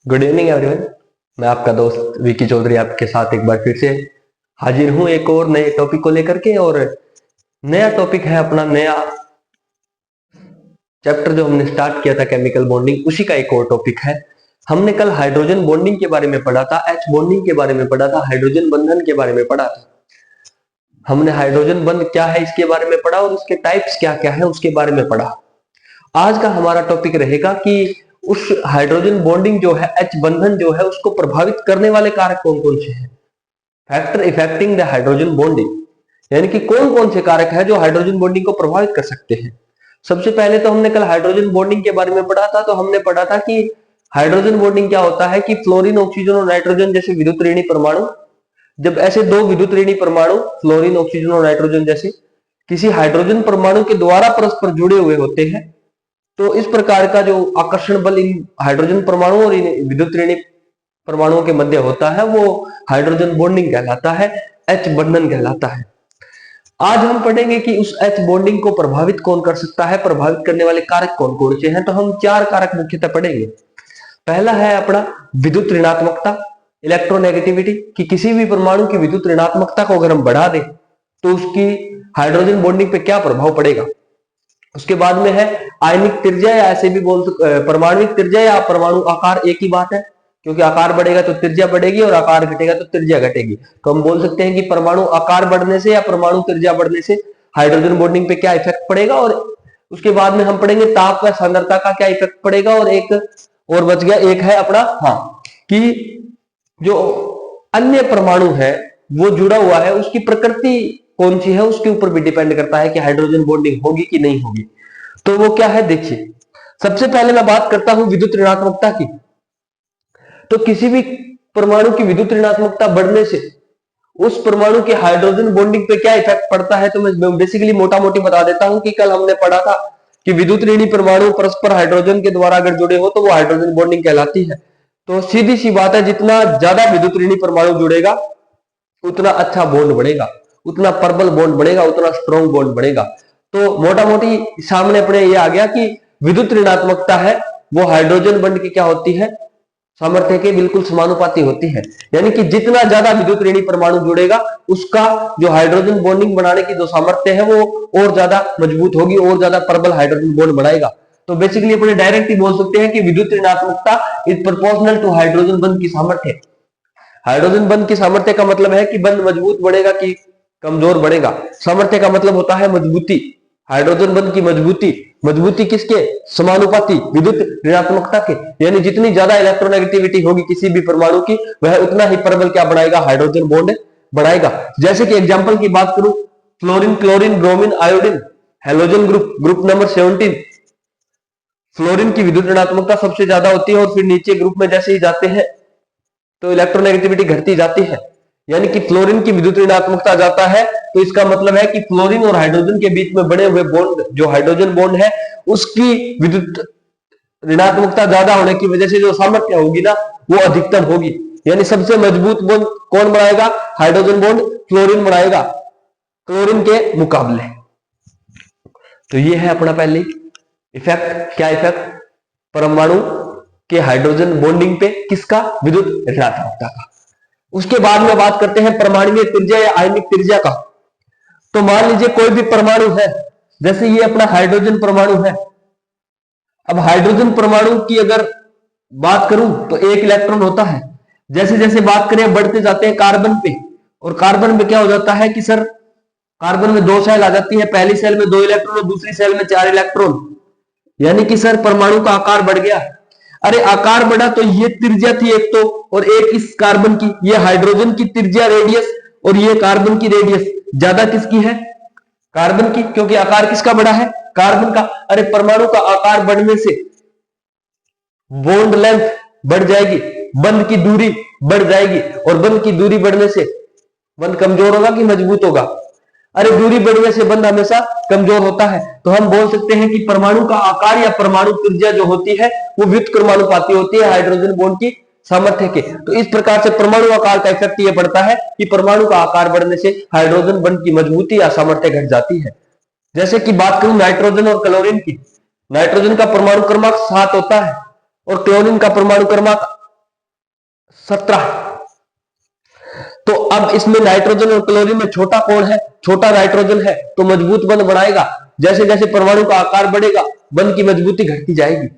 Good evening everyone. मैं आपका दोस्त विकी चौधरी आपके साथ एक बार फिर से हाजिर हूं एक और नए टॉपिक को लेकर के। और नया टॉपिक है अपना नया चैप्टर जो हमने स्टार्ट किया था केमिकल बॉन्डिंग, उसी का एक और टॉपिक है। हमने कल हाइड्रोजन बॉन्डिंग के बारे में पढ़ा था, एच बॉन्डिंग के बारे में पढ़ा था, हाइड्रोजन बंधन के बारे में पढ़ा था। हमने हाइड्रोजन बंध क्या है इसके बारे में पढ़ा और उसके टाइप्स क्या क्या है उसके बारे में पढ़ा। आज का हमारा टॉपिक रहेगा कि उस हाइड्रोजन बॉन्डिंग जो है, एच बंधन जो है, उसको प्रभावित करने वाले कारक कौन कौन से हैं। Factor affecting the hydrogen bonding, यानी कि कौन कौन से कारक है जो हाइड्रोजन बॉन्डिंग को प्रभावित कर सकते हैं। सबसे पहले तो हमने कल हाइड्रोजन बॉन्डिंग के बारे में पढ़ा था। तो हमने पढ़ा था कि हाइड्रोजन बॉन्डिंग क्या होता है कि फ्लोरीन, ऑक्सीजन और नाइट्रोजन जैसे विद्युत ऋणी परमाणु, जब ऐसे दो विद्युत ऋणी परमाणु फ्लोरीन, ऑक्सीजन और नाइट्रोजन जैसे किसी हाइड्रोजन परमाणु के द्वारा परस्पर जुड़े हुए होते हैं, तो इस प्रकार का जो आकर्षण बल इन हाइड्रोजन परमाणु और इन विद्युत ऋणी परमाणुओं के मध्य होता है वो हाइड्रोजन बॉन्डिंग कहलाता है, एच बंधन कहलाता है। आज हम पढ़ेंगे कि उस एच बॉन्डिंग को प्रभावित कौन कर सकता है, प्रभावित करने वाले कारक कौन कौन से हैं। तो हम चार कारक मुख्यतः पढ़ेंगे। पहला है अपना विद्युत ऋणात्मकता, इलेक्ट्रोनेगेटिविटी, कि किसी भी परमाणु की विद्युत ऋणात्मकता को अगर हम बढ़ा दें तो उसकी हाइड्रोजन बॉन्डिंग पे क्या प्रभाव पड़ेगा। उसके बाद में है आयनिक त्रिज्या, या ऐसे भी बोल परमाणुविक त्रिज्या या परमाणु आकार, एक ही बात है, क्योंकि आकार बढ़ेगा तो त्रिज्या बढ़ेगी और आकार घटेगा तो त्रिज्या घटेगी। तो हम बोल सकते हैं कि परमाणु आकार बढ़ने से या परमाणु त्रिज्या बढ़ने से हाइड्रोजन बॉन्डिंग पे क्या इफेक्ट पड़ेगा। और उसके बाद में हम पढ़ेंगे ताप व सांद्रता का क्या इफेक्ट पड़ेगा। और एक और बच गया, एक है अपना कि जो अन्य परमाणु है वो जुड़ा हुआ है, उसकी प्रकृति कौन सी है, उसके ऊपर भी डिपेंड करता है कि हाइड्रोजन बॉन्डिंग होगी कि नहीं होगी। तो वो क्या है देखिए। सबसे पहले मैं बात करता हूं विद्युत ऋणात्मकता की। तो किसी भी परमाणु की विद्युत ऋणात्मकता बढ़ने से उस परमाणु के हाइड्रोजन बॉन्डिंग पे क्या इफेक्ट पड़ता है, तो मैं बेसिकली मोटा मोटी बता देता हूं कि कल हमने पढ़ा था कि विद्युत ऋणी परमाणु परस्पर हाइड्रोजन के द्वारा अगर जुड़े हो तो वो हाइड्रोजन बॉन्डिंग कहलाती है। तो सीधी सी बात है, जितना ज्यादा विद्युत ऋणी परमाणु जुड़ेगा उतना अच्छा बॉन्ड बनेगा, उतना प्रबल बॉन्ड बनेगा, उतना स्ट्रॉन्ग बॉन्ड बनेगा। तो मोटा मोटी सामने अपने ये आ गया कि विद्युत ऋणात्मकता है वो हाइड्रोजन बॉन्ड की क्या होती है, सामर्थ्य के बिल्कुल समानुपाती होती है। यानी कि जितना ज्यादा विद्युत ऋणी परमाणु जुड़ेगा उसका जो हाइड्रोजन बॉन्डिंग बनाने की जो सामर्थ्य है वो और ज्यादा मजबूत होगी, और ज्यादा प्रबल हाइड्रोजन बॉन्ड बनाएगा। तो बेसिकली अपने डायरेक्ट ही बोल सकते हैं कि विद्युत ऋणात्मकता इज प्रोपोर्शनल टू हाइड्रोजन बंध की सामर्थ्य। हाइड्रोजन बंध की सामर्थ्य का मतलब है कि बंध मजबूत बढ़ेगा कि कमजोर बढ़ेगा। सामर्थ्य का मतलब होता है मजबूती, हाइड्रोजन बंध की मजबूती। मजबूती किसके समानुपाती, विद्युत ऋणात्मकता के। यानी जितनी ज्यादा इलेक्ट्रोनेगेटिविटी होगी किसी भी परमाणु की, वह उतना ही प्रबल क्या बनाएगा, हाइड्रोजन बॉन्ड बनाएगा। जैसे कि एग्जांपल की बात करूं, fluorine, chlorine, bromine, iodine, halogen group, group number 17। Fluorine की विद्युत ऋणात्मकता सबसे ज्यादा होती है और फिर नीचे ग्रुप में जैसे ही जाते हैं तो इलेक्ट्रोनेगेटिविटी घटती जाती है। यानी कि फ्लोरीन की विद्युत ऋणात्मकता जाता है तो इसका मतलब है कि फ्लोरीन और हाइड्रोजन के बीच में बने हुए बॉन्ड, जो हाइड्रोजन बॉन्ड है, उसकी विद्युत ऋणात्मकता ज्यादा होने की वजह से जो सामर्थ्य होगी ना वो अधिकतम होगी। यानी सबसे मजबूत बॉन्ड कौन बनाएगा, हाइड्रोजन बॉन्ड फ्लोरीन बनाएगा क्लोरीन के मुकाबले। तो ये है अपना पहले इफेक्ट। क्या इफेक्ट, परमाणु के हाइड्रोजन बॉन्डिंग पे किसका, विद्युत ऋणात्मकता का। उसके बाद में बात करते हैं परमाणुीय त्रिज्या या आयनिक त्रिज्या का। तो मान लीजिए कोई भी परमाणु है, जैसे ये अपना हाइड्रोजन परमाणु है। अब हाइड्रोजन परमाणु की अगर बात करूं तो एक इलेक्ट्रॉन होता है। जैसे जैसे बात करें बढ़ते जाते हैं कार्बन पे, और कार्बन में क्या हो जाता है कि सर कार्बन में दो सेल आ जाती है, पहली सेल में 2 इलेक्ट्रॉन और दूसरी सेल में 4 इलेक्ट्रॉन। यानी कि सर परमाणु का आकार बढ़ गया। अरे आकार बढ़ा तो ये त्रिज्या थी एक तो, और एक इस कार्बन की, ये हाइड्रोजन की त्रिज्या रेडियस और ये कार्बन की रेडियस ज्यादा किसकी है, कार्बन की, क्योंकि आकार किसका बढ़ा है, कार्बन का। अरे परमाणु का आकार बढ़ने से बॉन्ड लेंथ बढ़ जाएगी, बंध की दूरी बढ़ जाएगी, और बंध की दूरी बढ़ने से बंध कमजोर होगा कि मजबूत होगा। अरे दूरी बढ़ने से बंध हमेशा कमजोर होता है। तो हम बोल सकते हैं कि परमाणु का आकार या परमाणु त्रिज्या जो होती है वो व्युत्क्रमानुपाती होती है हाइड्रोजन बॉन्ड की सामर्थ्य के। तो इस प्रकार से परमाणु आकार का इफेक्ट ये पड़ता है कि परमाणु का आकार बढ़ने से हाइड्रोजन बॉन्ड की मजबूती या सामर्थ्य घट जाती है। जैसे कि बात करूं नाइट्रोजन और क्लोरीन की। नाइट्रोजन का परमाणु क्रमांक 7 होता है और क्लोरीन का परमाणु क्रमांक 17। तो अब इसमें नाइट्रोजन और क्लोरीन में छोटा कौन है? छोटा नाइट्रोजन है, तो मजबूत बंध बनाएगा। जैसे जैसे परमाणु का आकार बढ़ेगा बंध की मजबूती घटती जाएगी।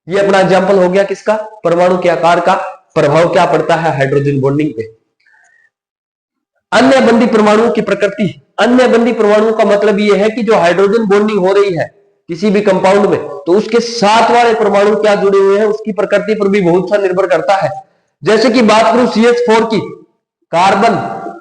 ये अपना एग्जाम्पल हो गया किसका? परमाणु के आकार का प्रभाव क्या पड़ता है हाइड्रोजन बॉन्डिंग पे। अन्य बंधी परमाणुओं की प्रकृति। अन्य बंधी परमाणुओं का मतलब यह है कि जो हाइड्रोजन बॉन्डिंग हो रही है किसी भी कंपाउंड में, तो उसके साथ वाले परमाणु क्या जुड़े हुए हैं उसकी प्रकृति पर भी बहुत सा निर्भर करता है। जैसे कि बात करूं CH4 की, carbon,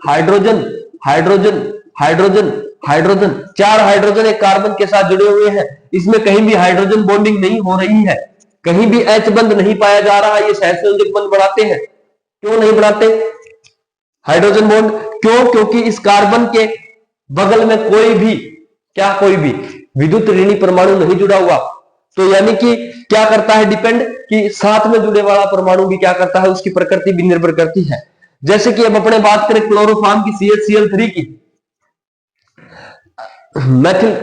hydrogen, hydrogen, hydrogen, hydrogen, 4 hydrogen एक कार्बन के साथ जुड़े हुए हैं। इसमें कहीं भी हाइड्रोजन बॉन्डिंग नहीं हो रही है, कहीं भी H बंध नहीं पाया जा रहा। ये सहसंयोजक बंध बनाते हैं। क्यों नहीं बनाते हाइड्रोजन बॉन्ड? क्यों? क्योंकि इस कार्बन के बगल में कोई भी विद्युत ऋणी परमाणु नहीं जुड़ा हुआ। तो यानी कि क्या करता है डिपेंड, कि साथ में जुड़े वाला परमाणु भी क्या करता है, उसकी प्रकृति भी निर्भर करती है। जैसे कि अब अपने बात करें क्लोरोफॉर्म की CHCl3 की, मेथिल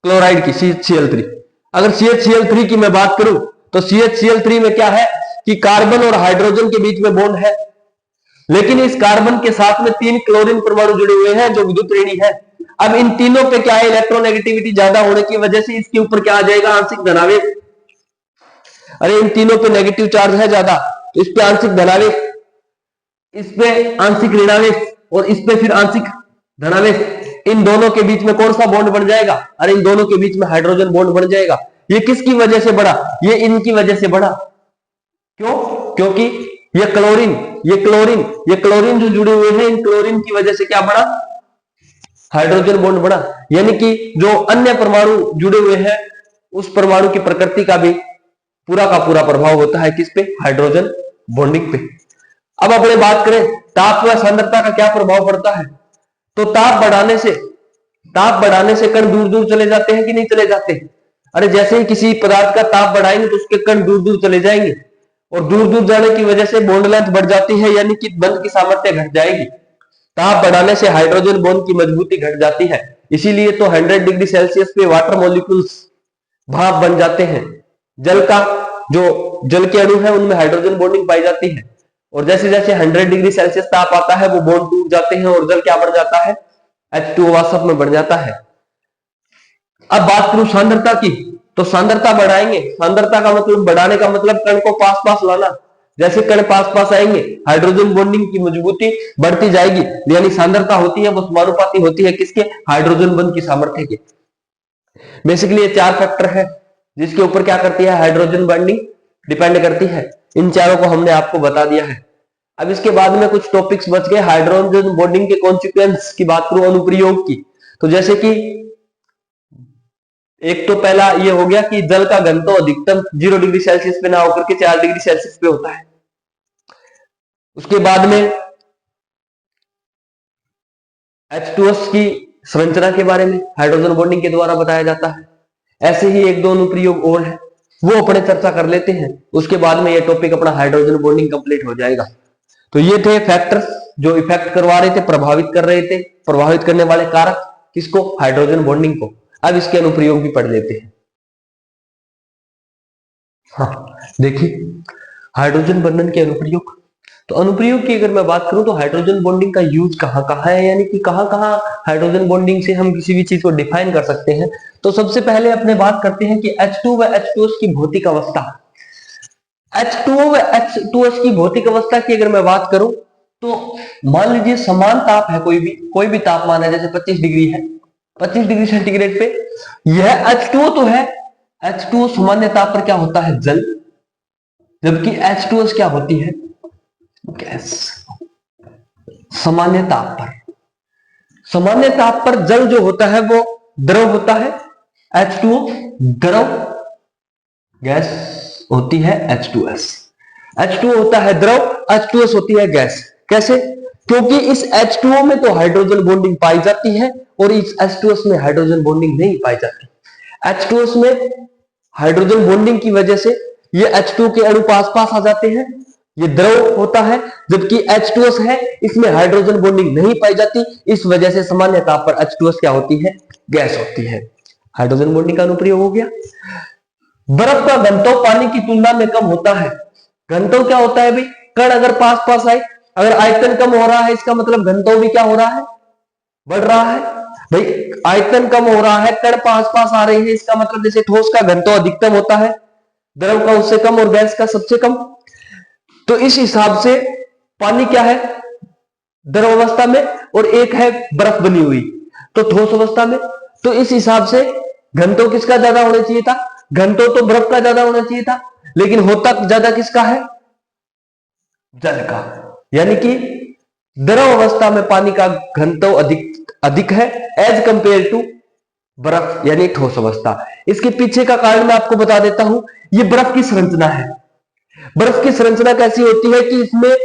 क्लोराइड की CHCl3। अगर CHCl3 की मैं बात करूं तो CHCl3 में क्या है कि कार्बन और हाइड्रोजन के बीच में बॉन्ड है, लेकिन इस कार्बन के साथ में 3 क्लोरीन परमाणु जुड़े हुए हैं जो विद्युत ऋणी है। अब इन तीनों पे क्या है, इलेक्ट्रोनेगेटिविटी ज्यादा होने की वजह से इसके ऊपर क्या आ जाएगा, आंशिक धनावेश। अरे इन तीनों पे नेगेटिव चार्ज है ज्यादा, तो इस पे आंशिक धनावेश, इस पे आंशिक ऋणावेश और इस पे फिर आंशिक धनावेश। इन दोनों के बीच में कौन सा बॉन्ड बन जाएगा? अरे इन दोनों के बीच में हाइड्रोजन बॉन्ड बन जाएगा। ये किसकी वजह से बढ़ा? ये इनकी वजह से बढ़ा। क्यों? क्योंकि ये क्लोरीन जो जुड़े हुए हैं, इन क्लोरीन की वजह से क्या बढ़ा? हाइड्रोजन बॉन्ड बढ़ा। यानी कि जो अन्य परमाणु जुड़े हुए हैं उस परमाणु की प्रकृति का भी पूरा का पूरा प्रभाव होता है किस पे? हाइड्रोजन बॉन्डिंग पे। अब अपने बात करें ताप व सांद्रता का क्या प्रभाव पड़ता है, तो ताप बढ़ाने से कण दूर दूर चले जाते हैं कि नहीं चले जाते? अरे जैसे ही किसी पदार्थ का ताप बढ़ाएंगे तो उसके कण दूर दूर चले जाएंगे, और दूर दूर जाने की वजह से बॉन्ड लेंथ बढ़ जाती है, यानी कि बंध की सामर्थ्य घट जाएगी। ताप बढ़ाने से हाइड्रोजन बॉन्ड की मजबूती घट जाती है। इसीलिए तो 100 डिग्री सेल्सियस पे वाटर मॉलिक्यूल्स भाप बन जाते हैं। जल के अणु है उनमें हाइड्रोजन बॉन्डिंग पाई जाती है, और जैसे जैसे 100 डिग्री सेल्सियस ताप आता है वो बॉन्ड टूट जाते हैं और जल क्या बन जाता है? H2O वाष्प में बन जाता है। अब बात करूं सांद्रता की, तो सांद्रता बढ़ाएंगे। सांद्रता का मतलब, बढ़ाने का मतलब कण को पास पास लाना। जैसे कण पास पास आएंगे हाइड्रोजन बॉन्डिंग की मजबूती बढ़ती जाएगी, यानी सांद्रता होती है वो समानुपाती होती है किसके? हाइड्रोजन बंध की सामर्थ्य के। बेसिकली ये 4 फैक्टर है जिसके ऊपर क्या करती है हाइड्रोजन बॉन्डिंग डिपेंड करती है। इन चारों को हमने आपको बता दिया है। अब इसके बाद में कुछ टॉपिक्स बच गए। हाइड्रोजन बॉन्डिंग के कॉन्सिक्वेंस की बात करूं, अनुप्रयोग की, तो जैसे कि एक तो पहला ये हो गया कि जल का घनत्व अधिकतम 0 डिग्री सेल्सियस पे ना होकर के 4 डिग्री सेल्सियस पे होता है। उसके बाद में H2S की संरचना के बारे में हाइड्रोजन बॉन्डिंग के द्वारा बताया जाता है। ऐसे ही एक दो अनुप्रयोग और है, वो अपने चर्चा कर लेते हैं। उसके बाद में ये टॉपिक अपना हाइड्रोजन बॉन्डिंग कंप्लीट हो जाएगा। तो ये थे फैक्टर्स जो इफेक्ट करवा रहे थे, प्रभावित कर रहे थे, प्रभावित करने वाले कारक किसको? हाइड्रोजन बॉन्डिंग को। अब इसके अनुप्रयोग भी पढ़ लेते हैं। हाँ देखिए, हाइड्रोजन बंधन के अनुप्रयोग। तो अनुप्रयोग की अगर मैं बात करूं तो हाइड्रोजन बॉन्डिंग का यूज कहां कहां है, यानी कि कहां कहां हाइड्रोजन बॉन्डिंग से हम किसी भी चीज को डिफाइन कर सकते हैं। तो सबसे पहले अपने बात करते हैं कि H2 व H2S की भौतिक अवस्था। H2O व H2S की भौतिक अवस्था की अगर मैं बात करूं तो मान लीजिए समान ताप है, कोई भी तापमान है, जैसे 25 डिग्री है, 25 डिग्री सेंटीग्रेड पे यह H2O तो है। H2O सामान्य ताप पर क्या होता है? जल। जबकि H2S क्या होती है? गैस। सामान्य ताप पर जल जो होता है वो द्रव होता है, H2O द्रव, गैस होती है H2S। H2O होता है द्रव, H2S होती है गैस। कैसे? क्योंकि इस H2O में तो हाइड्रोजन बॉन्डिंग पाई जाती है और इस H2S में हाइड्रोजन बॉन्डिंग नहीं पाई जाती। H2S में हाइड्रोजन बॉन्डिंग की वजह से ये H2 के अणु पास पास आ जाते हैं, ये द्रव होता है, जबकि H2S है इसमें हाइड्रोजन बॉन्डिंग नहीं पाई जाती। इस वजह से सामान्य ताप पर H2S क्या होती है? गैस होती है। हाइड्रोजन बॉन्डिंग का अनुप्रयोग हो गया। बर्फ का घनत्व पानी की तुलना में कम होता है। घनत्व क्या होता है भाई? कण अगर पास पास आए, अगर आयतन कम हो रहा है इसका मतलब घनत्व भी क्या हो रहा है, बढ़ रहा है। भाई आयतन कम हो रहा है, कण पास पास आ रही है, इसका मतलब जैसे ठोस का घनत्व अधिकतम होता है, द्रव का उससे कम और गैस का सबसे कम। तो इस हिसाब से पानी क्या है, द्रव अवस्था में, और एक है बर्फ बनी हुई तो ठोस अवस्था में। तो इस हिसाब से घनत्व किसका ज्यादा होना चाहिए था, घनत्व तो बर्फ का ज्यादा होना चाहिए था, लेकिन होता ज्यादा किसका है, जल का। यानी कि द्रव अवस्था में पानी का घनत्व अधिक है एज कंपेयर टू बर्फ यानी ठोस अवस्था। इसके पीछे का कारण मैं आपको बता देता हूं। ये बर्फ की संरचना है। बर्फ की संरचना कैसी होती है कि इसमें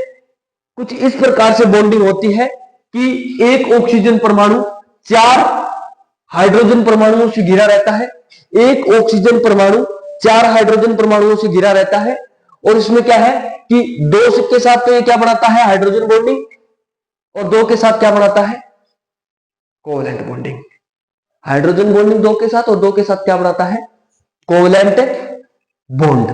कुछ इस प्रकार से बॉन्डिंग होती है कि एक ऑक्सीजन परमाणु 4 हाइड्रोजन परमाणुओं से घिरा रहता है, एक ऑक्सीजन परमाणु 4 हाइड्रोजन परमाणुओं से घिरा रहता है। और इसमें क्या है कि 2 के साथ तो ये क्या बनाता है, हाइड्रोजन बॉन्डिंग, और 2 के साथ क्या बनाता है, कोवलेंट बॉन्डिंग। हाइड्रोजन बॉन्डिंग 2 के साथ, और 2 के साथ क्या बनाता है, कोवलेंट बॉन्ड।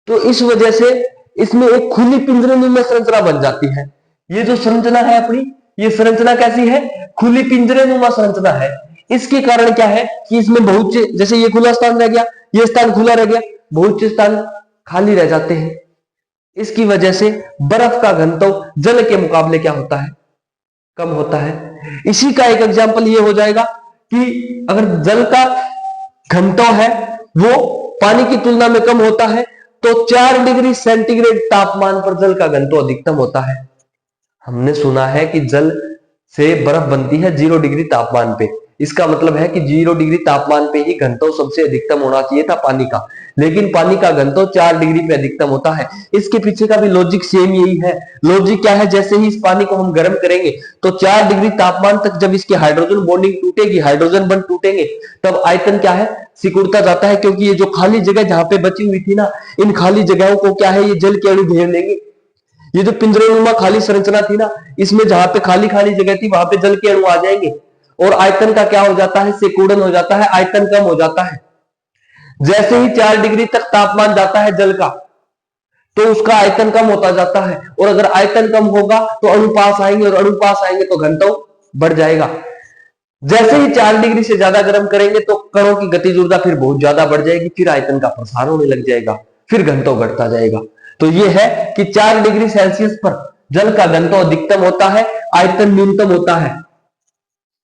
तो इस वजह से इसमें एक खुली पिंजरेनुमा संरचना बन जाती है। ये जो संरचना है अपनी, ये संरचना कैसी है, खुली पिंजरेनुमा संरचना है। इसके कारण क्या है कि इसमें बहुत से, जैसे ये खुला स्थान रह गया, ये स्थान खुला रह गया, बहुत से स्थान खाली रह जाते हैं। इसकी वजह से बर्फ का घनत्व जल के मुकाबले क्या होता है, कम होता है। इसी का एक एग्जांपल ये हो जाएगा कि अगर जल का घनत्व है वो पानी की तुलना में कम होता है तो 4 डिग्री सेंटीग्रेड तापमान पर जल का घनत्व अधिकतम होता है। हमने सुना है कि जल से बर्फ बनती है 0 डिग्री तापमान पे। इसका मतलब है कि 0 डिग्री तापमान पे ही घनत्व सबसे अधिकतम होना चाहिए था पानी का, लेकिन पानी का घनत्व 4 डिग्री पे अधिकतम होता है। इसके पीछे का भी लॉजिक सेम यही है। लॉजिक क्या है, जैसे ही इस पानी को हम गर्म करेंगे तो 4 डिग्री तापमान तक जब इसकी हाइड्रोजन बॉन्डिंग टूटेगी, हाइड्रोजन बंध टूटेंगे, तब आयतन क्या है, सिकुड़ता जाता है। क्योंकि ये जो खाली जगह जहां पे बची हुई थी ना, इन खाली जगहों को क्या है, ये जल के अणु घेर लेंगे। ये जो पिंजरेनुमा खाली संरचना थी ना, इसमें जहां पे खाली खाली जगह थी वहां पे जल के अणु आ जाएंगे, और आयतन का क्या हो जाता है, सिकुड़न हो जाता है, आयतन कम हो जाता है। जैसे ही 4 डिग्री तक तापमान जाता है जल का, तो उसका आयतन कम होता जाता है, और अगर आयतन कम होगा तो अणु पास आएंगे, और अणु पास आएंगे तो घनत्व बढ़ जाएगा। जैसे ही 4 डिग्री से ज्यादा गर्म करेंगे तो कणों की गतिज ऊर्जा फिर बहुत ज्यादा बढ़ जाएगी, फिर आयतन का प्रसार होने लग जाएगा, फिर घनत्व बढ़ता जाएगा। तो यह है कि 4 डिग्री सेल्सियस पर जल का घनत्व अधिकतम होता है, आयतन न्यूनतम होता है,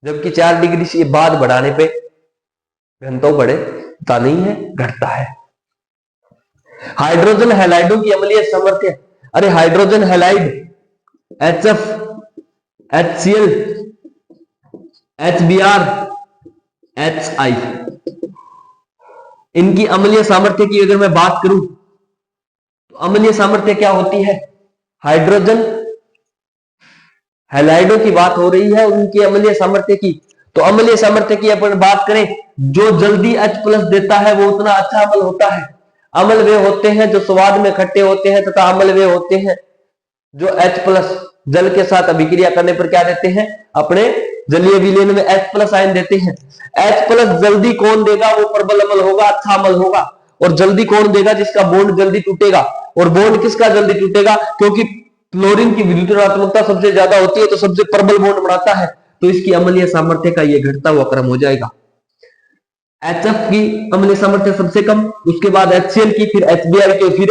जबकि 4 डिग्री से बाद बढ़ाने पे घनत्व बढ़ता नहीं है, घटता है। हाइड्रोजन हैलाइडों की अम्लीय सामर्थ्य, अरे hydrogen halide HF, HCl, HBr, HI, इनकी अम्लीय सामर्थ्य की अगर मैं बात करूं तो अम्लीय सामर्थ्य क्या होती है, हाइड्रोजन हैलाइडों की बात हो रही है, उनकी अम्लीय सामर्थ्य की। तो अम्लीय सामर्थ्य की अपन बात करें, जो जल्दी H+ देता है वो उतना अच्छा अम्ल होता है। अम्ल वे होते हैं जो स्वाद में खट्टे होते हैं, तथा अम्ल वे होते हैं जो H+ जल के साथ अभिक्रिया करने पर क्या देते हैं, अपने जलीय विलयन में H+ आयन देते हैं। H+ जल्दी कौन देगा, वो प्रबल अम्ल होगा, अच्छा अम्ल होगा। और जल्दी कौन देगा, जिसका बॉन्ड जल्दी टूटेगा। और बॉन्ड किसका जल्दी टूटेगा, क्योंकि क्लोरीन की विद्युत ऋणात्मकता सबसे ज्यादा होती है, तो सबसे प्रबल बॉन्ड बनाता है, तो इसकी अम्लीय सामर्थ्य का ये घटता हुआ क्रम हो जाएगा। HF की अम्लीय सामर्थ्य सबसे कम, उसके बाद HCl की, फिर HBr की, फिर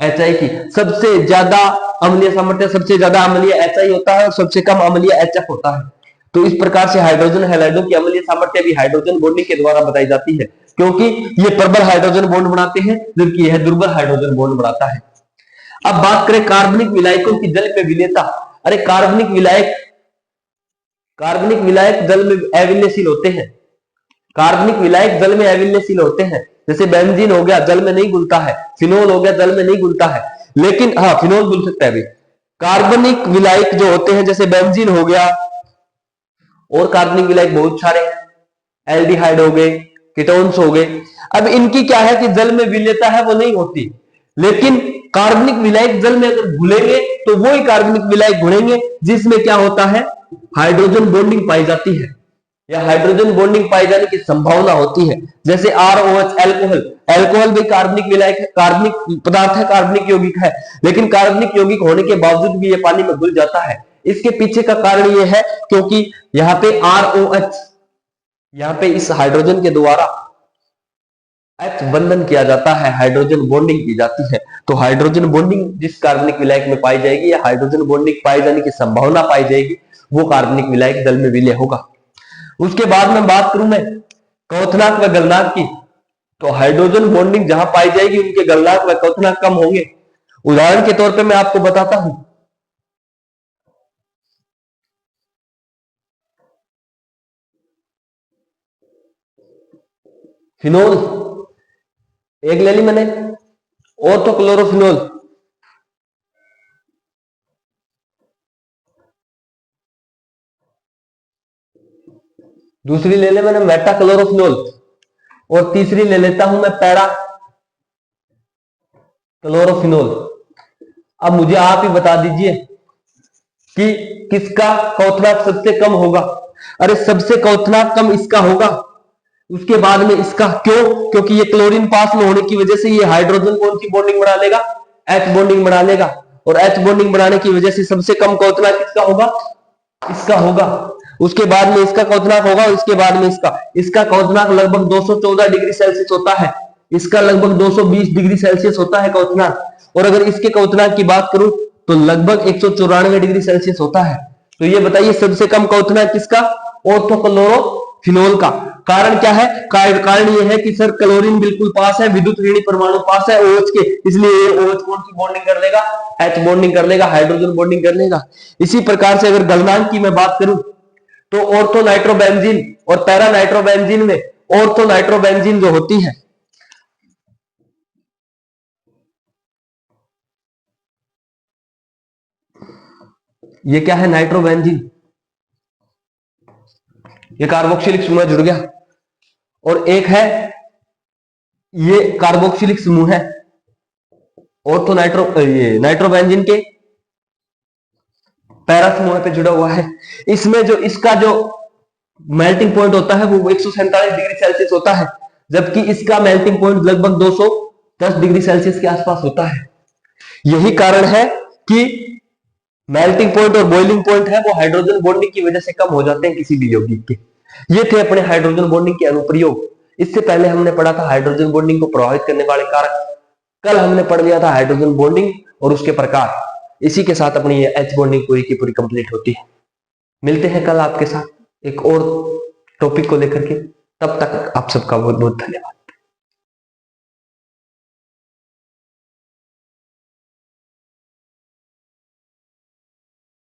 HI की। सबसे ज्यादा अम्लीय सामर्थ्य, सबसे ज्यादा अम्लीय HI होता है और सबसे कम अम्लीय HF होता है। तो इस प्रकार से हाइड्रोजन हैलाइडों की अम्लीय सामर्थ्य भी हाइड्रोजन बॉन्डिंग के द्वारा बताई जाती है, क्योंकि ये प्रबल हाइड्रोजन बॉन्ड बनाते हैं, जबकि यह दुर्बल हाइड्रोजन बॉन्ड बनाता है। अब बात करें कार्बनिक विलायकों की जल में विलेयता। अरे कार्बनिक विलायक जल में अविलयशील होते हैं। कार्बनिक विलायक जल में अविलयशील होते हैं। जैसे बेंजीन हो गया, जल में नहीं घुलता है। फिनोल हो गया, जल में नहीं घुलता है, लेकिन हाँ फिनोल घुल सकता है भी। कार्बनिक विलायक जो होते हैं, जैसे बेंजीन हो गया, और कार्बनिक विलायक बहुत सारे हैं, एल्डिहाइड हो गए, कीटोन्स हो गए। अब इनकी क्या है कि जल में विलेयता है वो नहीं होती, लेकिन कार्बनिक विलायक जल में अगर घुलेंगे तो वो ही कार्बनिक विलायक घुलेंगे जिसमें क्या होता है, हाइड्रोजन बॉन्डिंग पाई जाती है। या हाइड्रोजन बॉन्डिंग पाए जाने की संभावना होती है। जैसे ROH अल्कोहल, अल्कोहल भी कार्बनिक विलायक है, कार्बनिक पदार्थ है, कार्बनिक यौगिक है, लेकिन कार्बनिक यौगिक होने के बावजूद भी ये पानी में घुल जाता है। इसके पीछे का कारण ये है क्योंकि यहाँ पे ROH, यहाँ पे इस हाइड्रोजन के द्वारा H बंधन किया जाता है, हाइड्रोजन बॉन्डिंग की जाती है। तो हाइड्रोजन बॉन्डिंग जिस कार्बनिक विलायक में पाई जाएगी या हाइड्रोजन बॉन्डिंग पाई जाने की संभावना पाई जाएगी, वो कार्बनिक विलायक जल में विलय होगा। उसके बाद में बात करूं मैं क्वथनांक व गलनांक की, तो हाइड्रोजन बॉन्डिंग जहां पाई जाएगी उनके गलनांक व क्वथनांक कम होंगे। उदाहरण के तौर पे मैं आपको बताता हूं, फिनोल एक ले ली मैंने, ऑर्थोक्लोरोफिनोल, दूसरी ले ले मैंने मेटाक्लोरोफिनोल, और तीसरी ले लेता हूं मैं पैरा क्लोरोफिनोल। अब मुझे आप ही बता दीजिए कि किसका क्वथनांक सबसे कम होगा। अरे सबसे क्वथनांक कम इसका होगा, उसके बाद में इसका। क्यों? क्योंकि ये क्लोरीन पास में होने की वजह से ये हाइड्रोजन कौन सी बॉन्डिंग बना लेगा? H बॉन्डिंग बना लेगा, और H बॉन्डिंग बनाने की वजह से सबसे कम क्वथनांक किसका होगा? इसका होगा। उसके बाद में इसका क्वथनांक होगा, और इसके बाद में इसका क्वथनांक लगभग 214 डिग्री सेल्सियस होता है, इसका लगभग 220 डिग्री सेल्सियस होता है क्वथनांक। और अगर इसके क्वथनांक की बात करूं तो लगभग 194 डिग्री सेल्सियस होता है। तो ये बताइए सबसे कम क्वथनांक किसका? ऑर्थोक्लोरोफिनोल का। कारण क्या है? कारण ये है कि सर क्लोरीन बिल्कुल पास है, विद्युत ऋणी परमाणु पास है OH के, इसलिए ये OH कौन सी बॉन्डिंग कर लेगा? H बॉन्डिंग कर लेगा, हाइड्रोजन बॉन्डिंग कर लेगा। इसी प्रकार से अगर गलनांक की मैं बात करूं तो ऑर्थो नाइट्रोबेंजीन और पैरा नाइट्रोबेंजीन में ऑर्थो नाइट्रोबेंजीन जो होती है, ये क्या है? नाइट्रोबेंजीन, ये कार्बोक्सिलिक समूह जुड़ गया, और एक है ये कार्बोक्सिलिक समूह है ऑर्थो ये नाइट्रोबेंजीन के पैरा समूह पे जुड़ा हुआ है। इसमें जो इसका जो मेल्टिंग पॉइंट होता है वो 147 डिग्री सेल्सियस होता है, जबकि इसका मेल्टिंग पॉइंट लगभग 210 डिग्री सेल्सियस के आसपास होता है। यही कारण है कि मेल्टिंग पॉइंट और बॉइलिंग पॉइंट है वो हाइड्रोजन बॉन्डिंग की वजह से कम हो जाते हैं किसी भी यौगिक के। ये थे अपने हाइड्रोजन बॉन्डिंग के अनुप्रयोग। इससे पहले हमने पढ़ा था हाइड्रोजन बॉन्डिंग को प्रभावित करने वाले कारक, कल हमने पढ़ लिया था हाइड्रोजन बॉन्डिंग और उसके प्रकार। इसी के साथ अपनी ये H बॉन्डिंग पूरी की पूरी कंप्लीट होती है। मिलते हैं कल आपके साथ एक और टॉपिक को लेकर के, तब तक आप सबका बहुत बहुत धन्यवाद।